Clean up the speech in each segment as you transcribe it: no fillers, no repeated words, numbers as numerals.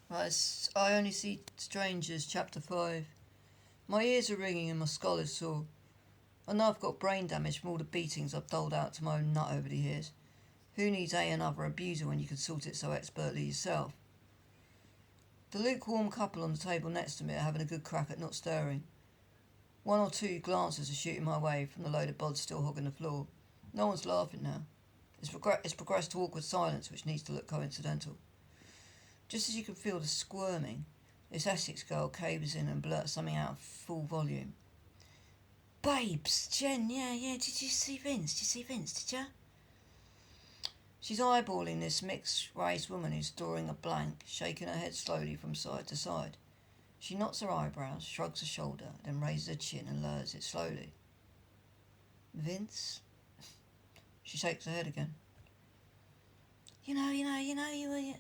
I only see strangers, chapter 5. My ears are ringing and my skull is sore. I know I've got brain damage from all the beatings I've doled out to my own nut over the years. Who needs another abuser when you can sort it so expertly yourself? The lukewarm couple on the table next to me are having a good crack at not stirring. One or two glances are shooting my way from the load of bods still hogging the floor. No one's laughing now. It's progressed to awkward silence which needs to look coincidental. Just as you can feel the squirming, this Essex girl caves in and blurts something out of full volume. Babes, Jen, yeah, did you see Vince, did you? She's eyeballing this mixed-race woman who's drawing a blank, shaking her head slowly from side to side. She knots her eyebrows, shrugs her shoulder, then raises her chin and lowers it slowly. Vince? She shakes her head again. You were...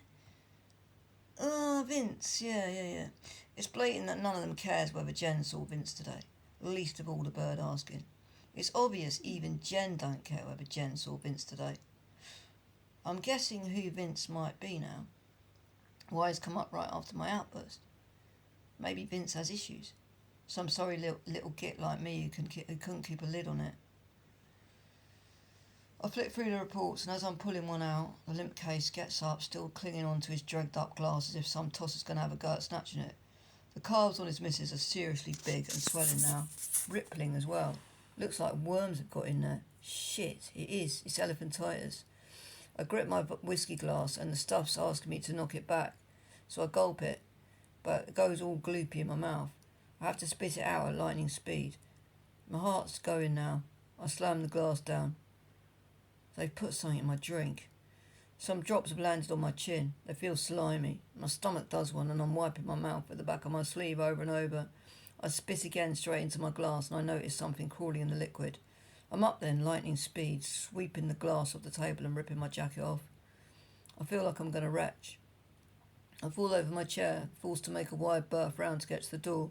Oh, Vince, yeah. It's blatant that none of them cares whether Jen saw Vince today, least of all the bird asking. It's obvious even Jen don't care whether Jen saw Vince today. I'm guessing who Vince might be now. Why he's come up right after my outburst. Maybe Vince has issues. Some sorry little git like me who couldn't keep a lid on it. I flick through the reports, and as I'm pulling one out, the limp case gets up, still clinging on to his dragged up glass as if some tosser's going to have a go at snatching it. The calves on his missus are seriously big and swelling now, rippling as well. Looks like worms have got in there. Shit, it is. It's elephantitis. I grip my whiskey glass and the stuff's asking me to knock it back, so I gulp it, but it goes all gloopy in my mouth. I have to spit it out at lightning speed. My heart's going now. I slam the glass down. They've put something in my drink. Some drops have landed on my chin. They feel slimy. My stomach does one and I'm wiping my mouth with the back of my sleeve over and over. I spit again straight into my glass and I notice something crawling in the liquid. I'm up then, lightning speed, sweeping the glass off the table and ripping my jacket off. I feel like I'm going to retch. I fall over my chair, forced to make a wide berth round to get to the door.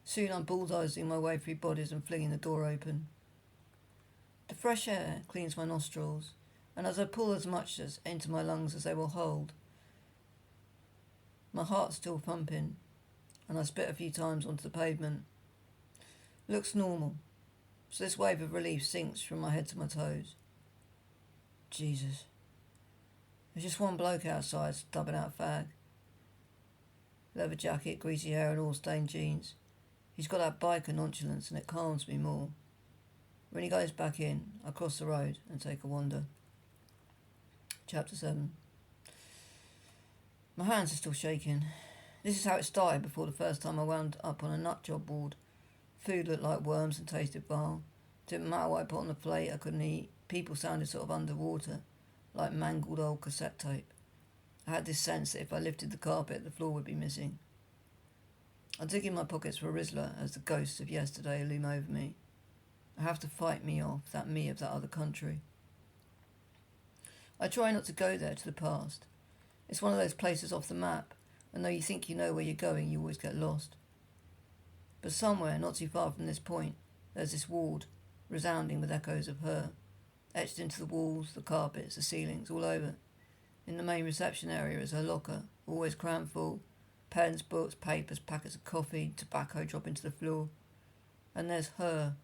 Soon I'm bulldozing my way through bodies and flinging the door open. The fresh air cleans my nostrils, and as I pull as much as into my lungs as they will hold, my heart's still thumping, and I spit a few times onto the pavement. Looks normal, so this wave of relief sinks from my head to my toes. Jesus. There's just one bloke outside stubbing out a fag. Leather jacket, greasy hair and all-stained jeans. He's got that biker nonchalance and it calms me more. When he goes back in, I cross the road and take a wander. Chapter 7. My hands are still shaking. This is how it started before the first time I wound up on a nut job board. Food looked like worms and tasted vile. Didn't matter what I put on the plate, I couldn't eat. People sounded sort of underwater, like mangled old cassette tape. I had this sense that if I lifted the carpet, the floor would be missing. I dig in my pockets for a Rizzler as the ghosts of yesterday loom over me. I have to fight me off, that me of that other country. I try not to go there to the past. It's one of those places off the map, and though you think you know where you're going, you always get lost. But somewhere, not too far from this point, there's this ward, resounding with echoes of her, etched into the walls, the carpets, the ceilings, all over. In the main reception area is her locker, always crammed full, pens, books, papers, packets of coffee, tobacco drop into the floor. And there's her,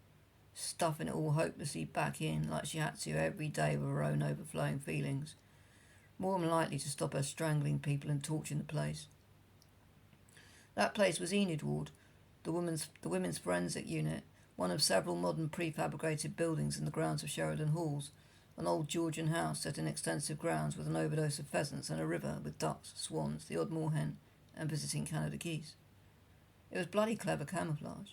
stuffing it all hopelessly back in like she had to every day with her own overflowing feelings, more than likely to stop her strangling people and torching the place. That place was Enid Ward, the women's forensic unit, one of several modern prefabricated buildings in the grounds of Sheridan Halls, an old Georgian house set in extensive grounds with an overdose of pheasants and a river with ducks, swans, the odd moorhen, and visiting Canada geese. It was bloody clever camouflage.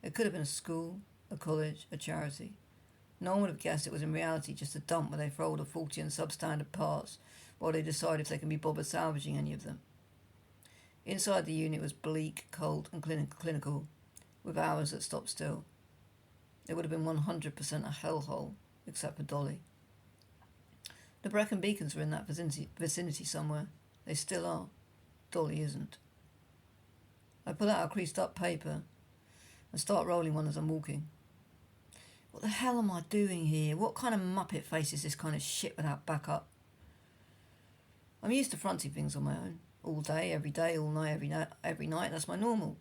It could have been a school, a college, a charity. No one would have guessed it was in reality just a dump where they throw all the faulty and substandard parts while they decide if they can be bothered salvaging any of them. Inside the unit was bleak, cold and clinical, with hours that stopped still. It would have been 100% a hellhole, except for Dolly. The Brecon Beacons were in that vicinity somewhere. They still are. Dolly isn't. I pull out a creased up paper and start rolling one as I'm walking. What the hell am I doing here? What kind of muppet face is this kind of shit without backup? I'm used to fronting things on my own. All day, all night, every night. That's my normal.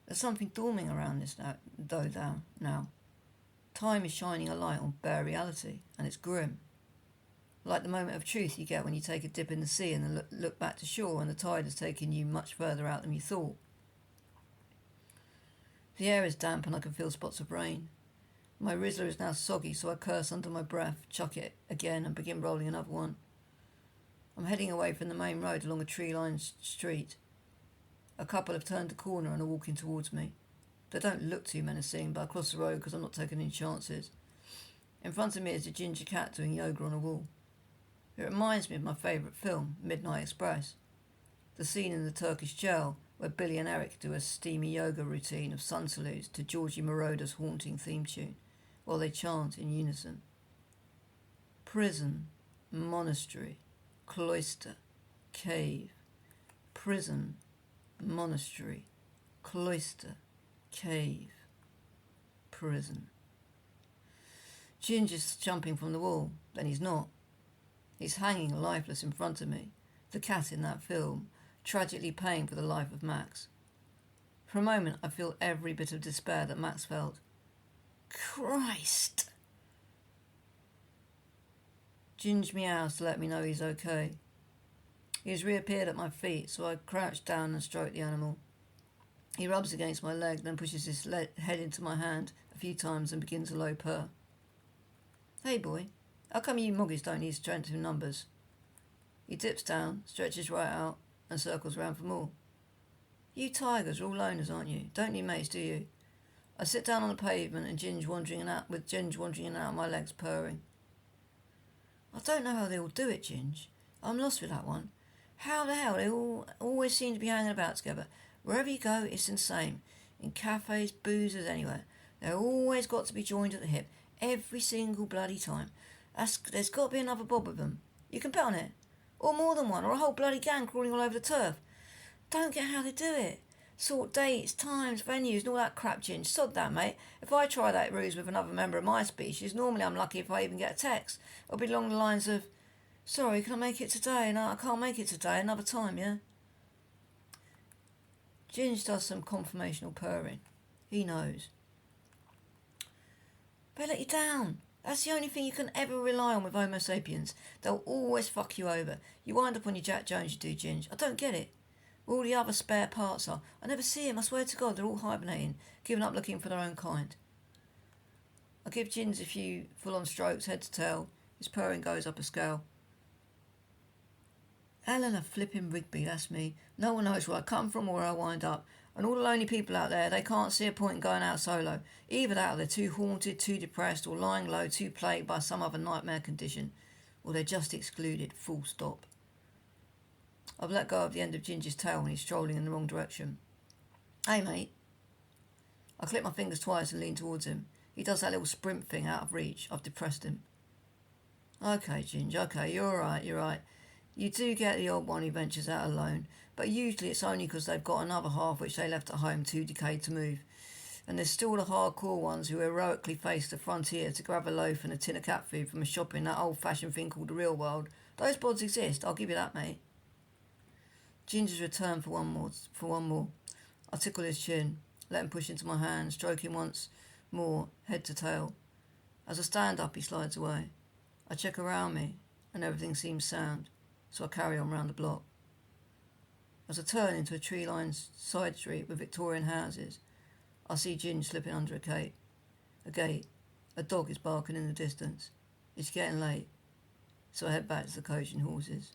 There's something dawning around this now. Time is shining a light on bare reality, and it's grim. Like the moment of truth you get when you take a dip in the sea and then look back to shore and the tide has taken you much further out than you thought. The air is damp and I can feel spots of rain. My Rizzler is now soggy, so I curse under my breath, chuck it again and begin rolling another one. I'm heading away from the main road along a tree-lined street. A couple have turned a corner and are walking towards me. They don't look too menacing, but I cross the road because I'm not taking any chances. In front of me is a ginger cat doing yoga on a wall. It reminds me of my favourite film, Midnight Express. The scene in the Turkish jail where Billy and Eric do a steamy yoga routine of sun salutes to Georgie Moroder's haunting theme tune, while they chant in unison. Prison, monastery, cloister, cave. Prison, monastery, cloister, cave, prison. Ginger's jumping from the wall, then he's not. He's hanging lifeless in front of me, the cat in that film, tragically paying for the life of Max. For a moment I feel every bit of despair that Max felt. Christ! Ginge meows to let me know he's okay. He has reappeared at my feet, so I crouch down and stroke the animal. He rubs against my leg, then pushes his head into my hand a few times and begins a low purr. Hey boy, how come you moggies don't need strength in numbers? He dips down, stretches right out, and circles round for more. You tigers are all loners, aren't you? Don't need mates, do you? I sit down on the pavement and Ginge wandering in and out of my legs, purring. I don't know how they all do it, Ginge. I'm lost with that one. How the hell they all always seem to be hanging about together. Wherever you go, it's insane. In cafes, boozers, anywhere. They're always got to be joined at the hip. Every single bloody time. There's got to be another bob with them. You can bet on it. Or more than one, or a whole bloody gang crawling all over the turf. Don't get how they do it. Sort dates, times, venues, and all that crap, Ginge. Sod that, mate. If I try that ruse with another member of my species, normally I'm lucky if I even get a text. It'll be along the lines of, sorry, can I make it today? No, I can't make it today. Another time, yeah? Ginge does some confirmational purring. He knows. They let you down. That's the only thing you can ever rely on with Homo sapiens. They'll always fuck you over. You wind up on your Jack Jones, you do, Ginge. I don't get it. Where all the other spare parts are. I never see them, I swear to God. They're all hibernating, giving up looking for their own kind. I give Ginge a few full-on strokes, head to tail. His purring goes up a scale. Eleanor flipping Rigby, that's me. No one knows where I come from or where I wind up. And all the lonely people out there, they can't see a point in going out solo. Either that or they're too haunted, too depressed, or lying low, too plagued by some other nightmare condition. Or they're just excluded, full stop. I've let go of the end of Ginger's tail when he's strolling in the wrong direction. Hey, mate. I click my fingers twice and lean towards him. He does that little sprint thing out of reach. I've depressed him. Okay, Ginger, okay, you're all right. You do get the odd one who ventures out alone, but usually it's only because they've got another half which they left at home too decayed to move. And there's still the hardcore ones who heroically face the frontier to grab a loaf and a tin of cat food from a shop in that old-fashioned thing called the real world. Those bods exist, I'll give you that, mate. Ginger's returned for one more. I tickle his chin, let him push into my hand, stroke him once more, head to tail. As I stand up, he slides away. I check around me, and everything seems sound, so I carry on round the block. As I turn into a tree-lined side street with Victorian houses, I see Ginge slipping under a gate. A dog is barking in the distance. It's getting late, so I head back to the coach and horses.